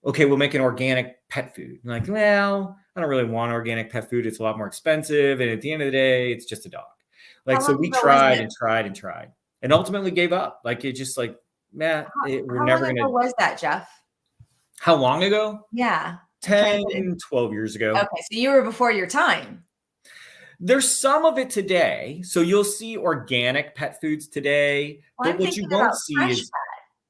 Okay, we'll make an organic pet food. I'm like, well, I don't really want organic pet food. It's a lot more expensive. And at the end of the day, it's just a dog. Like, so we tried and tried and tried and ultimately gave up. Like, it just like, man, we're never going to. How long ago was that, Jeff? How long ago? Yeah. 10, 12 years ago. Okay. So you were before your time. There's some of it today. So you'll see organic pet foods today. Well, but what you won't see is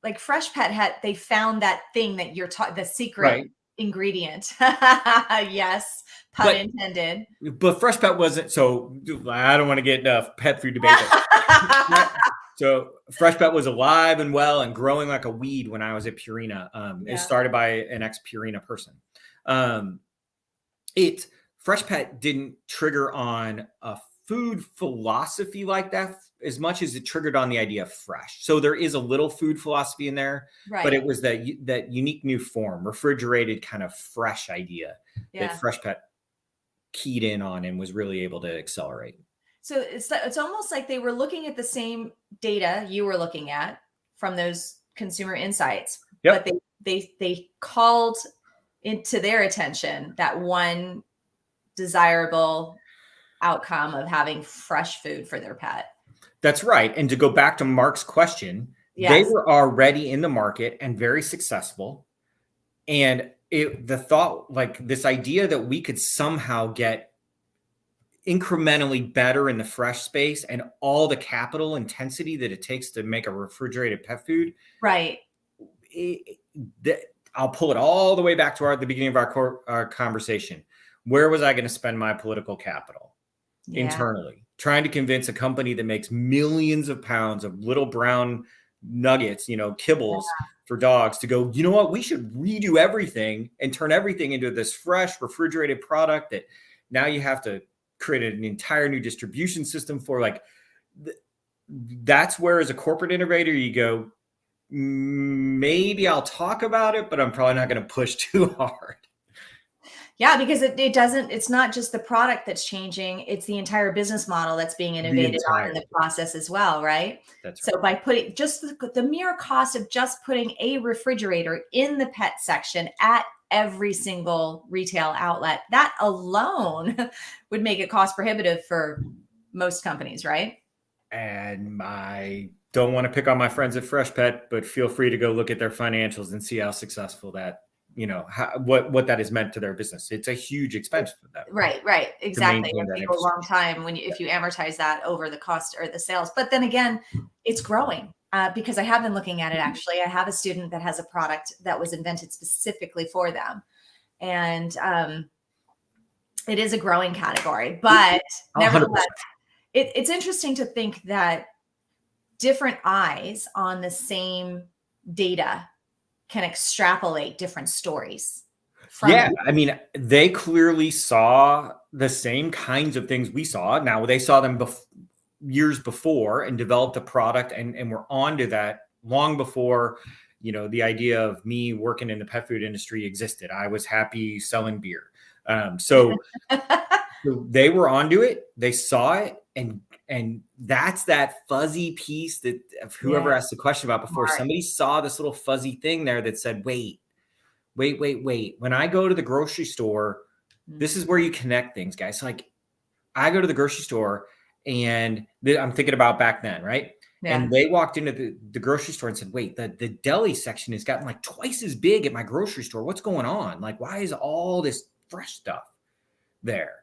like Fresh Pet they found that thing that you're the secret ingredient. Yes. Pun intended. But Fresh Pet wasn't. So I don't want to get enough pet food debate. So Fresh Pet was alive and well and growing like a weed when I was at Purina. It started by an ex-Purina person. Fresh Pet didn't trigger on a food philosophy like that as much as it triggered on the idea of fresh. So there is a little food philosophy in there, but it was that unique new form, refrigerated kind of fresh idea that Fresh Pet keyed in on and was really able to accelerate. So it's almost like they were looking at the same data you were looking at from those consumer insights, but they called into their attention that one desirable outcome of having fresh food for their pet. That's right. And to go back to Mark's question, they were already in the market and very successful. And the thought, like this idea that we could somehow get incrementally better in the fresh space and all the capital intensity that it takes to make a refrigerated pet food. Right. I'll pull it all the way back to the beginning of our conversation. Where was I going to spend my political capital? Internally, trying to convince a company that makes millions of pounds of little brown nuggets, kibbles for dogs, to go, you know what, we should redo everything and turn everything into this fresh refrigerated product that now you have to create an entire new distribution system for. Like, that's where, as a corporate innovator, you go, maybe I'll talk about it, but I'm probably not going to push too hard. Yeah, because it's not just the product that's changing, it's the entire business model that's being innovated on in the process as well, right? That's right. So by putting just the mere cost of just putting a refrigerator in the pet section at every single retail outlet, that alone would make it cost prohibitive for most companies, right? And I don't want to pick on my friends at Freshpet, but feel free to go look at their financials and see how successful that, what that has meant to their business. It's a huge expense for them. Right. Exactly. It takes a long time if you amortize that over the cost or the sales. But then again, it's growing because I have been looking at it. Actually, I have a student that has a product that was invented specifically for them. And it is a growing category, but nevertheless, it's interesting to think that different eyes on the same data can extrapolate different stories. I mean, they clearly saw the same kinds of things we saw. Now, they saw them years before and developed a product and were onto that long before, the idea of me working in the pet food industry existed. I was happy selling beer. So they were onto it. They saw it. And that's that fuzzy piece that whoever asked the question about before, somebody saw this little fuzzy thing there that said, wait. When I go to the grocery store, this is where you connect things, guys. So, like, I go to the grocery store and I'm thinking about back then, right? Yeah. And they walked into the grocery store and said, wait, the deli section has gotten like twice as big at my grocery store. What's going on? Like, why is all this fresh stuff there?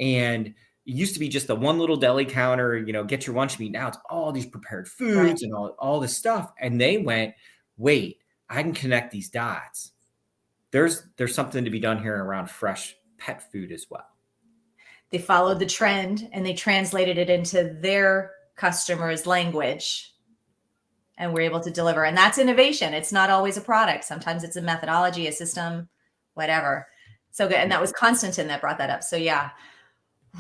And it used to be just the one little deli counter, get your lunch meat. Now it's all these prepared foods and all this stuff. And they went, wait, I can connect these dots. There's something to be done here around fresh pet food as well. They followed the trend and they translated it into their customers' language and were able to deliver. And that's innovation. It's not always a product. Sometimes it's a methodology, a system, whatever. So good. And that was Konstantin that brought that up. So yeah.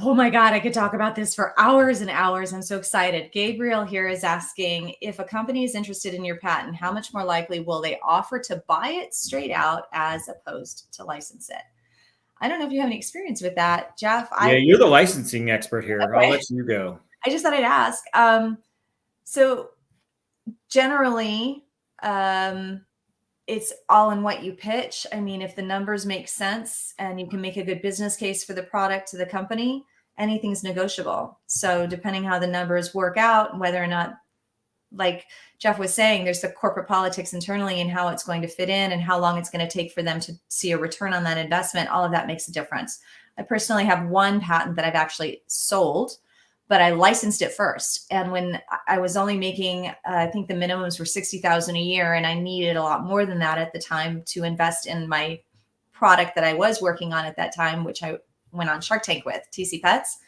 Oh my God, I could talk about this for hours and hours. I'm so excited. Gabriel here is asking, if a company is interested in your patent, how much more likely will they offer to buy it straight out as opposed to license it? I don't know if you have any experience with that, Jeff. You're the licensing expert here. Okay. I'll let you go. I just thought I'd ask. So generally, it's all in what you pitch. I mean, if the numbers make sense and you can make a good business case for the product to the company, anything's negotiable. So depending how the numbers work out, whether or not, like Jeff was saying, there's the corporate politics internally and how it's going to fit in and how long it's going to take for them to see a return on that investment. All of that makes a difference. I personally have one patent that I've actually sold, but I licensed it first. And when I was only making, I think the minimums were $60,000 a year, and I needed a lot more than that at the time to invest in my product that I was working on at that time, which I went on Shark Tank with, TC Pets.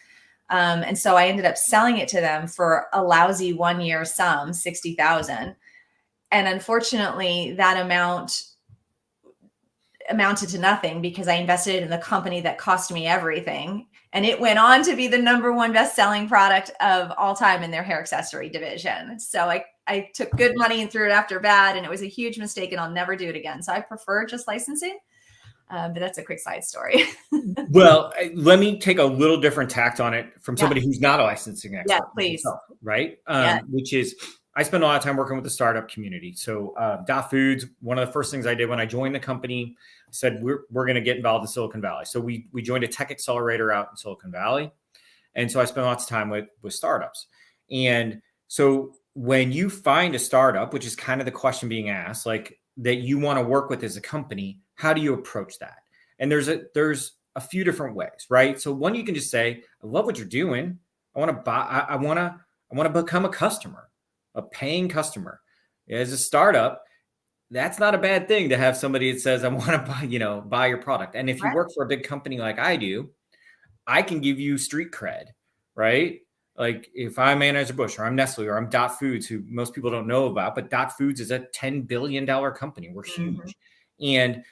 And so I ended up selling it to them for a lousy 1-year sum, $60,000. And unfortunately, that amounted to nothing because I invested in the company that cost me everything. And it went on to be the #1 best-selling product of all time in their hair accessory division. So I took good money and threw it after bad, and it was a huge mistake, and I'll never do it again. So I prefer just licensing, but that's a quick side story. Well, let me take a little different tact on it from somebody who's not a licensing expert. Yeah, please. Himself, right? Which is, I spend a lot of time working with the startup community. So Dot Foods, one of the first things I did when I joined the company, I said, we're going to get involved in Silicon Valley. So we joined a tech accelerator out in Silicon Valley. And so I spent lots of time with startups. And so when you find a startup, which is kind of the question being asked, like that you want to work with as a company, how do you approach that? And there's a few different ways, right? So one, you can just say, I love what you're doing. I want to buy, I want to become a customer, a paying customer. As a startup, that's not a bad thing to have somebody that says, I want to buy your product. And if you Right. work for a big company like I do, I can give you street cred, right? Like if I'm Anheuser-Busch or I'm Nestle or I'm Dot Foods, who most people don't know about, but Dot Foods is a $10 billion company. We're Mm-hmm. huge. And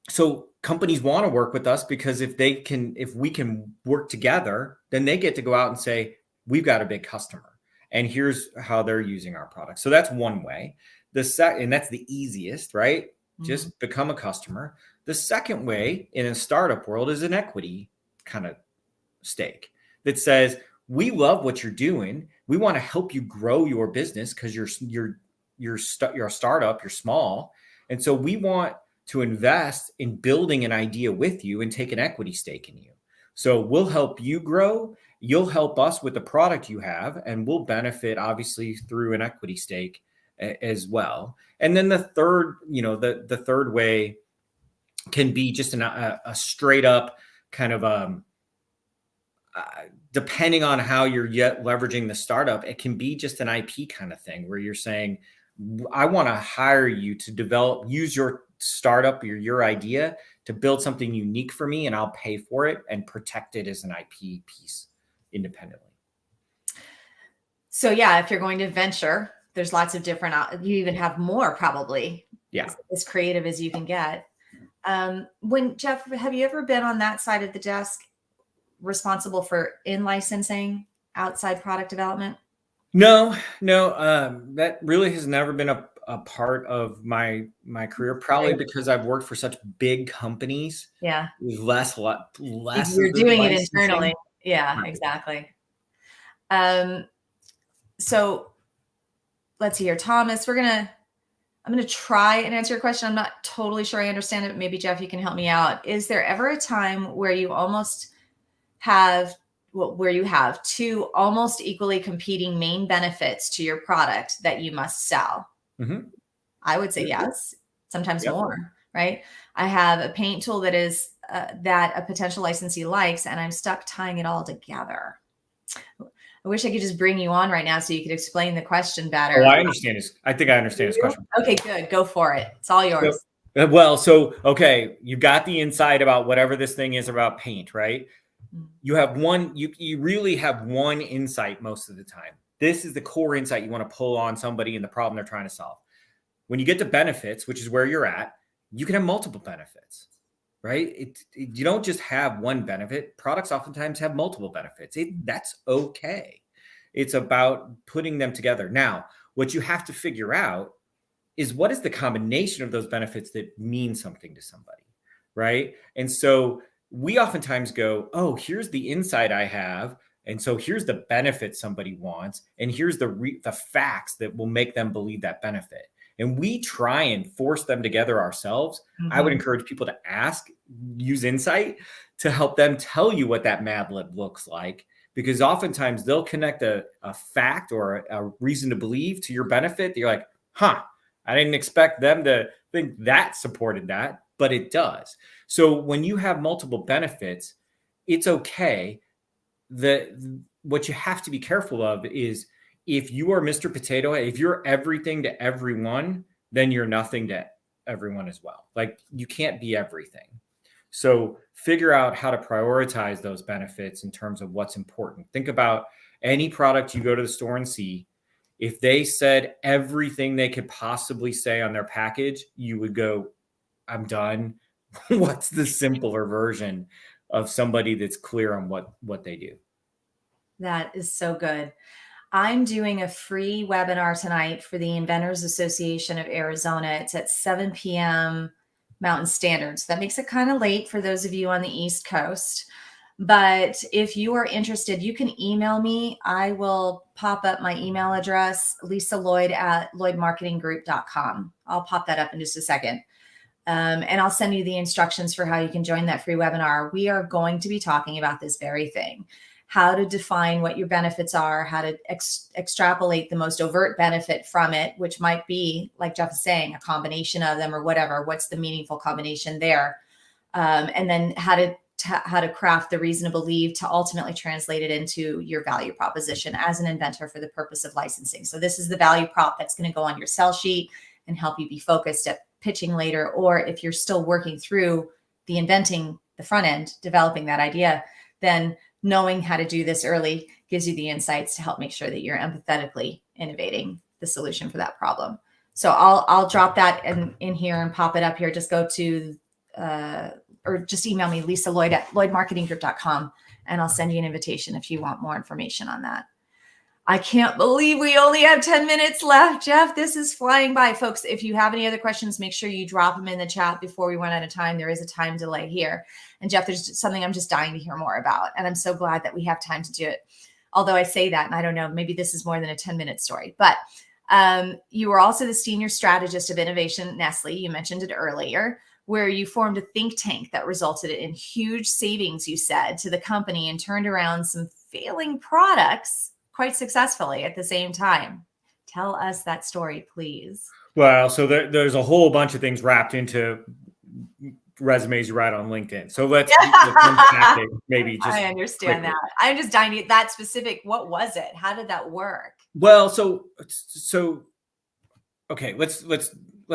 so companies want to work with us because if we can work together, then they get to go out and say, we've got a big customer and here's how they're using our product. So that's one way. And that's the easiest, right? Just become a customer. The second way in a startup world is an equity kind of stake that says, we love what you're doing. We want to help you grow your business because you're a startup, you're small. And so we want to invest in building an idea with you and take an equity stake in you. So we'll help you grow. You'll help us with the product you have, and we'll benefit obviously through an equity stake as well. And then the third, the third way can be just a straight up kind of depending on how you're yet leveraging the startup, it can be just an IP kind of thing where you're saying, I want to hire you to use your startup or your idea to build something unique for me, and I'll pay for it and protect it as an IP piece independently. So yeah, if you're going to venture, there's lots of different, you even have more probably. Yeah. As creative as you can get. Jeff, have you ever been on that side of the desk responsible for in-licensing outside product development? No, that really has never been a part of my career, probably because I've worked for such big companies. Yeah. With less You're doing it internally. Yeah, right. Exactly. So let's see here, Thomas, I'm going to try and answer your question. I'm not totally sure I understand it. Maybe Jeff, you can help me out. Is there ever a time where you almost have two almost equally competing main benefits to your product that you must sell? Mm-hmm. I would say yes, sometimes more, right? I have a paint tool that is that a potential licensee likes, and I'm stuck tying it all together. I wish I could just bring you on right now so you could explain the question better. Oh, I understand. I think I understand his question. Okay, good. Go for it. It's all yours. Okay, you got the insight about whatever this thing is about paint, right? You have you really have one insight most of the time. This is the core insight you want to pull on somebody and the problem they're trying to solve. When you get to benefits, which is where you're at, you can have multiple benefits, right? You don't just have one benefit. Products oftentimes have multiple benefits. That's okay. It's about putting them together. Now, what you have to figure out is what is the combination of those benefits that mean something to somebody, right? And so we oftentimes go, oh, here's the insight I have. And so here's the benefit somebody wants. And here's the facts that will make them believe that benefit. And we try and force them together ourselves. Mm-hmm. I would encourage people to use insight to help them tell you what that Mad Lib looks like, because oftentimes they'll connect a fact or a reason to believe to your benefit that you're like, I didn't expect them to think that supported that, but it does. So when you have multiple benefits, it's okay. What you have to be careful of is, if you are Mr. Potato Head, if you're everything to everyone, then you're nothing to everyone as well. Like, you can't be everything. So figure out how to prioritize those benefits in terms of what's important. Think about any product you go to the store and see. If they said everything they could possibly say on their package, you would go, I'm done. What's the simpler version of somebody that's clear on what they do? That is so good. I'm doing a free webinar tonight for the Inventors Association of Arizona. It's at 7 p.m. Mountain Standard. So that makes it kind of late for those of you on the East Coast. But if you are interested, you can email me. I will pop up my email address, lisaloyd@lloydmarketinggroup.com. I'll pop that up in just a second. And I'll send you the instructions for how you can join that free webinar. We are going to be talking about this very thing: how to define what your benefits are, how to extrapolate the most overt benefit from it, which might be, like Jeff is saying, a combination of them or whatever. What's the meaningful combination there? And then how to how to craft the reason to believe to ultimately translate it into your value proposition as an inventor for the purpose of licensing. So this is the value prop that's going to go on your sell sheet and help you be focused at pitching later. Or if you're still working through the inventing, the front end, developing that idea, then knowing how to do this early gives you the insights to help make sure that you're empathetically innovating the solution for that problem. So I'll drop that in here and pop it up here. Just go to or just email me, Lisa Lloyd at lloydmarketinggroup.com, and I'll send you an invitation if you want more information on that. I can't believe we only have 10 minutes left, Jeff. This is flying by, folks. If you have any other questions, make sure you drop them in the chat before we run out of time. There is a time delay here. And Jeff, there's something I'm just dying to hear more about. And I'm so glad that we have time to do it. Although I say that, and I don't know, maybe this is more than a 10-minute story, but you were also the senior strategist of innovation at Nestle. You mentioned it earlier, where you formed a think tank that resulted in huge savings, you said, to the company and turned around some failing products quite successfully at the same time. Tell us that story, please. Well, so there's a whole bunch of things wrapped into resumes you write on LinkedIn. So let's maybe just. I understand quickly. that. I'm just dying to get that specific. What was it? How did that work? Well, so okay, let's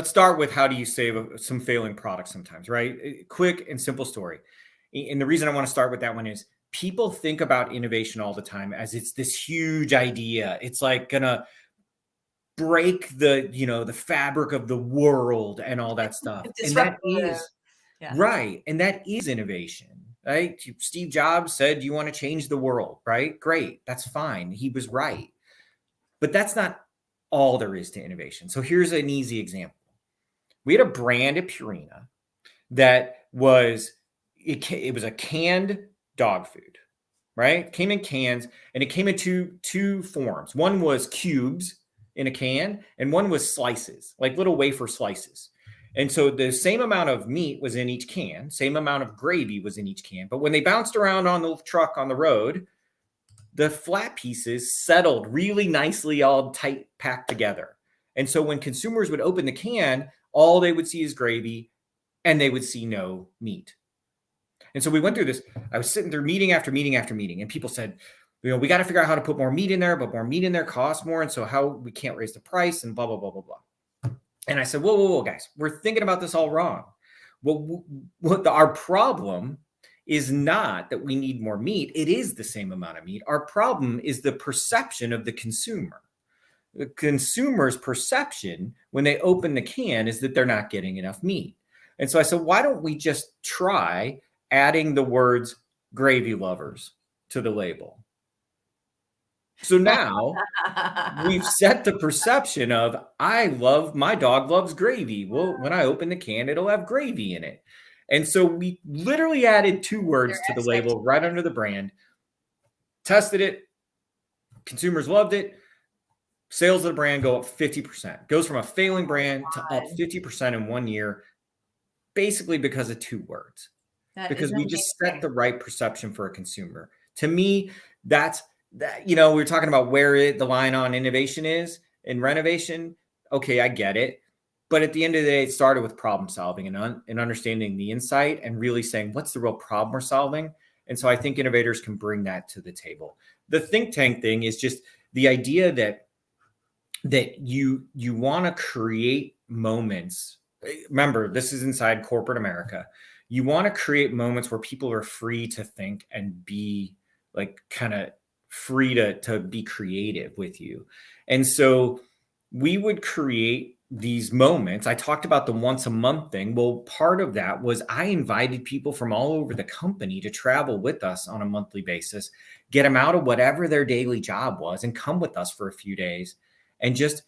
start with how do you save some failing products sometimes, right? Quick and simple story. And the reason I want to start with that one is people think about innovation all the time as it's this huge idea. It's like gonna break the fabric of the world and all that stuff. And that is right. And that is innovation, right? Steve Jobs said, you want to change the world, right? Great. That's fine. He was right. But that's not all there is to innovation. So here's an easy example. We had a brand at Purina that was, it was a canned dog food, right? It came in cans, and it came in two forms. One was cubes in a can, and one was slices, like little wafer slices. And so the same amount of meat was in each can, same amount of gravy was in each can. But when they bounced around on the truck on the road, the flat pieces settled really nicely, all tight, packed together. And so when consumers would open the can, all they would see is gravy, and they would see no meat. And so we went through this. I was sitting through meeting after meeting after meeting, and people said, we got to figure out how to put more meat in there, but more meat in there costs more. And so how we can't raise the price and blah, blah, blah, blah, blah. And I said, whoa, guys, we're thinking about this all wrong. Well, our problem is not that we need more meat. It is the same amount of meat. Our problem is the perception of the consumer. The consumer's perception when they open the can is that they're not getting enough meat. And so I said, why don't we just try adding the words gravy lovers to the label? So now we've set the perception of my dog loves gravy. Well, when I open the can, it'll have gravy in it. And so we literally added 2 words to the label right under the brand, tested it. Consumers loved it. Sales of the brand go up 50%. Goes from a failing brand to up 50% in 1 year, basically because of 2 words. Because we just set the right perception for a consumer. To me, that's that. We were talking about where the line on innovation is in renovation. Okay, I get it. But at the end of the day, it started with problem solving and understanding the insight and really saying, what's the real problem we're solving? And so I think innovators can bring that to the table. The think tank thing is just the idea that you want to create moments. Remember, this is inside corporate America. You want to create moments where people are free to think and be like kind of free to be creative with you. And so we would create these moments. I talked about the once a month thing. Well, part of that was I invited people from all over the company to travel with us on a monthly basis, get them out of whatever their daily job was and come with us for a few days and just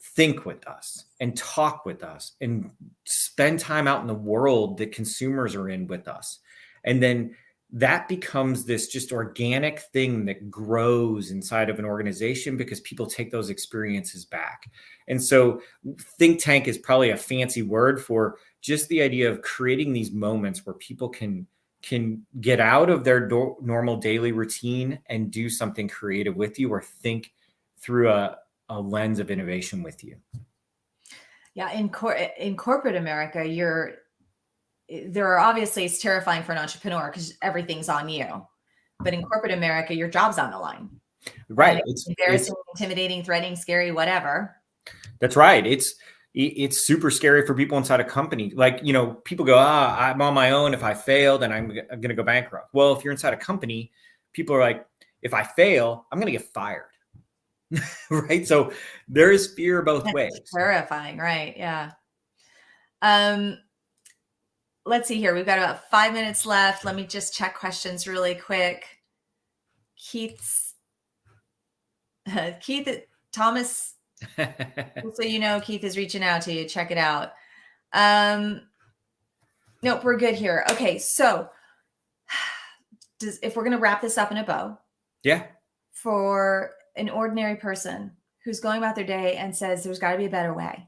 think with us and talk with us and spend time out in the world that consumers are in with us. And then that becomes this just organic thing that grows inside of an organization because people take those experiences back. And so think tank is probably a fancy word for just the idea of creating these moments where people can get out of their normal daily routine and do something creative with you or think through a lens of innovation with you. Yeah, in corporate America, it's terrifying for an entrepreneur because everything's on you. But in corporate America, your job's on the line. Right. It's embarrassing, intimidating, threatening, scary, whatever. That's right. It's super scary for people inside a company. Like, people go, I'm on my own. If I fail, then I'm going to go bankrupt. Well, if you're inside a company, people are like, if I fail, I'm going to get fired. Right. So there is fear both ways. Terrifying. Right. Yeah. Let's see here. We've got about 5 minutes left. Let me just check questions really quick. Thomas, so Keith is reaching out to you. Check it out. Nope, we're good here. Okay, so if we're going to wrap this up in a bow, for an ordinary person who's going about their day and says there's got to be a better way,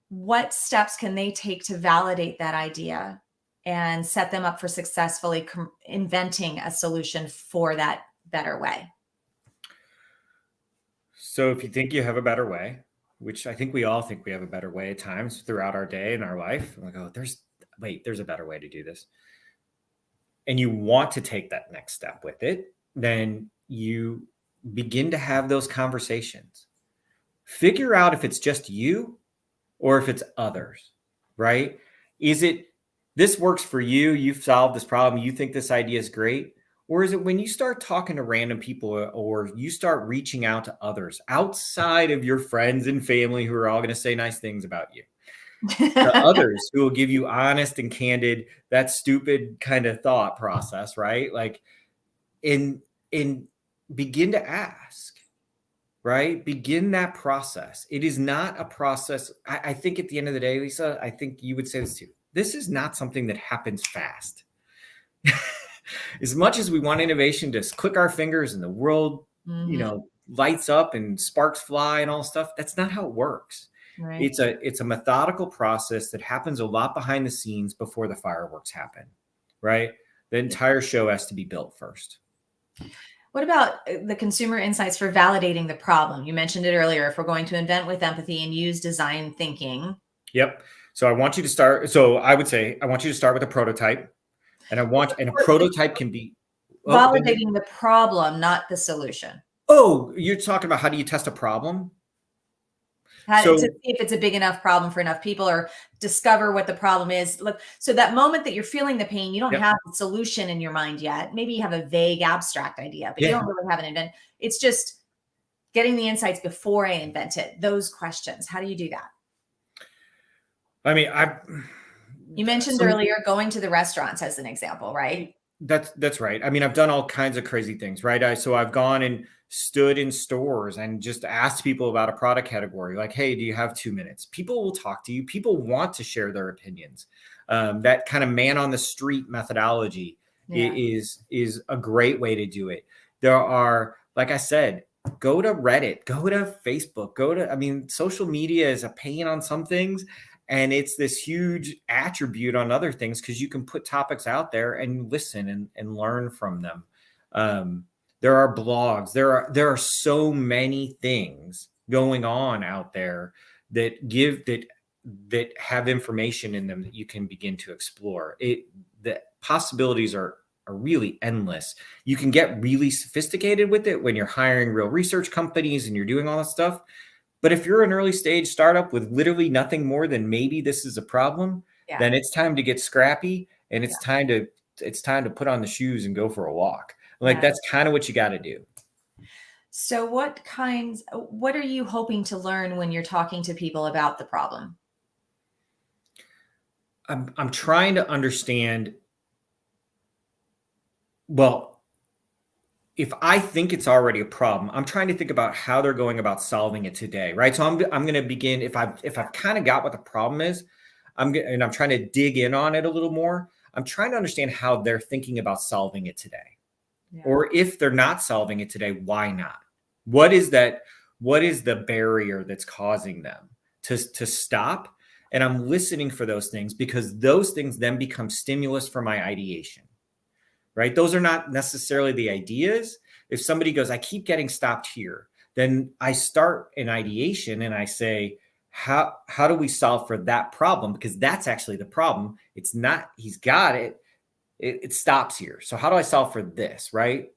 what steps can they take to validate that idea and set them up for successfully inventing a solution for that better way? So if you think you have a better way, which I think we all think we have a better way at times throughout our day and our life, I'm like, oh, there's a better way to do this. And you want to take that next step with it, then you begin to have those conversations. Figure out if it's just you or if it's others, right? Is it, this works for you, you've solved this problem, you think this idea is great? Or is it when you start talking to random people or you start reaching out to others outside of your friends and family who are all going to say nice things about you? The others who will give you honest and candid, that stupid kind of thought process, right? Like, in begin to ask, right? Begin that process. It is not a process. I think at the end of the day, Lisa, I think you would say this too. This is not something that happens fast. As much as we want innovation to click our fingers and the world, lights up and sparks fly and all stuff, that's not how it works. Right. It's a methodical process that happens a lot behind the scenes before the fireworks happen, right? The entire show has to be built first. What about the consumer insights for validating the problem? You mentioned it earlier. If we're going to invent with empathy and use design thinking. Yep. So I want you to start. So I would say I want you to start with a prototype, and a prototype can be validating the problem, not the solution. Oh, you're talking about how do you test a problem? To see if it's a big enough problem for enough people or discover what the problem is. Look, so that moment that you're feeling the pain, you don't have the solution in your mind yet. Maybe you have a vague abstract idea, but you don't really have an invent. It's just getting the insights before I invent it. Those questions. How do you do that? I mean, you mentioned earlier going to the restaurants as an example, right? That's right. I mean, I've done all kinds of crazy things, right? So I've gone and stood in stores and just asked people about a product category. Like, hey, do you have 2 minutes? People will talk to you. People want to share their opinions. That kind of man on the street methodology is a great way to do it. There are, like I said, go to Reddit, go to Facebook, social media is a pain on some things. And it's this huge attribute on other things because you can put topics out there and listen and learn from them. There are blogs. There are so many things going on out there that have information in them that you can begin to explore. The possibilities are really endless. You can get really sophisticated with it when you're hiring real research companies and you're doing all that stuff. But if you're an early stage startup with literally nothing more than maybe this is a problem, then it's time to get scrappy and it's time to put on the shoes and go for a walk. Like that's kind of what you got to do. So what are you hoping to learn when you're talking to people about the problem? I'm trying to understand. Well, if I think it's already a problem, I'm trying to think about how they're going about solving it today, right? So I'm going to begin if I've kind of got what the problem is, I'm trying to dig in on it a little more. I'm trying to understand how they're thinking about solving it today, or if they're not solving it today, why not? What is that? What is the barrier that's causing them to stop? And I'm listening for those things because those things then become stimulus for my ideation. Right? Those are not necessarily the ideas. If somebody goes, I keep getting stopped here, then I start an ideation and I say, how do we solve for that problem? Because that's actually the problem. It's not, he's got it. It stops here. So how do I solve for this? Right.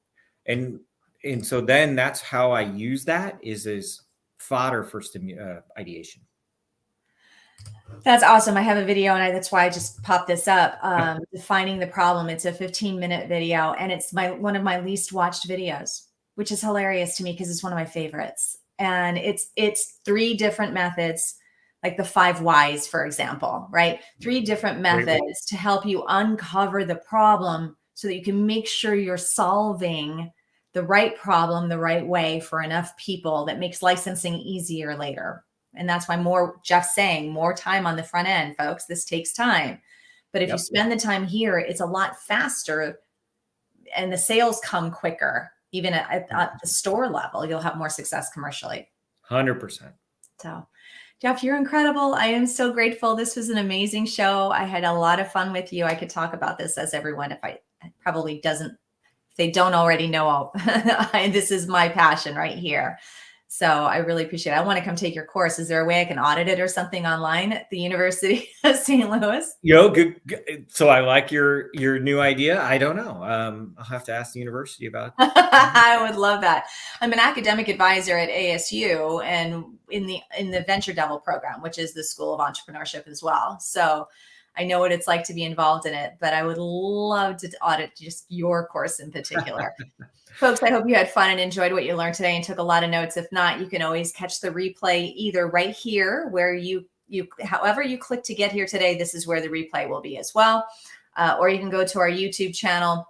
And so then that's how I use that is fodder for ideation. That's awesome. I have a video, and that's why I just popped this up. Defining the problem. It's a 15-minute video, and it's one of my least watched videos, which is hilarious to me because it's one of my favorites. And it's 3 different methods, like the 5 whys, for example, right? 3 different methods to help you uncover the problem so that you can make sure you're solving the right problem the right way for enough people that makes licensing easier later. And that's why Jeff's saying more time on the front end, folks. This takes time. But if you spend the time here, it's a lot faster and the sales come quicker. Even at the store level, you'll have more success commercially. 100%. So, Jeff, you're incredible. I am so grateful. This was an amazing show. I had a lot of fun with you. I could talk about this as everyone, if they don't already know, this is my passion right here. So I really appreciate it. I want to come take your course. Is there a way I can audit it or something online at the University of St. Louis? Good. So I like your new idea. I don't know. I'll have to ask the university about it. I would love that. I'm an academic advisor at ASU and in the Venture Devil program, which is the School of Entrepreneurship as well. So I know what it's like to be involved in it, but I would love to audit just your course in particular. Folks, I hope you had fun and enjoyed what you learned today and took a lot of notes. If not, you can always catch the replay either right here where however you click to get here today, this is where the replay will be as well. Or you can go to our YouTube channel,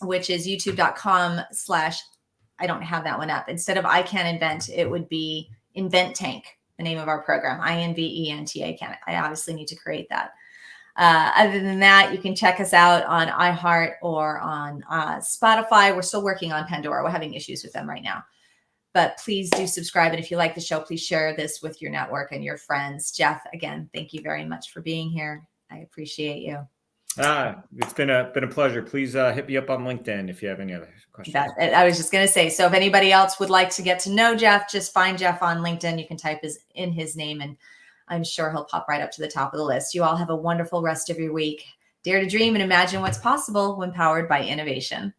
which is youtube.com/ I don't have that one up. Instead of I Can Invent, it would be InvenTank, the name of our program, InvenTank. I obviously need to create that. Other than that, you can check us out on iHeart or on Spotify. We're still working on Pandora. We're having issues with them right now. But please do subscribe. And if you like the show, please share this with your network and your friends. Jeff, again, thank you very much for being here. I appreciate you. It's been a pleasure. Please hit me up on LinkedIn if you have any other questions. I was just going to say, so if anybody else would like to get to know Jeff, just find Jeff on LinkedIn. You can type his name, and I'm sure he'll pop right up to the top of the list. You all have a wonderful rest of your week. Dare to dream and imagine what's possible when powered by innovation.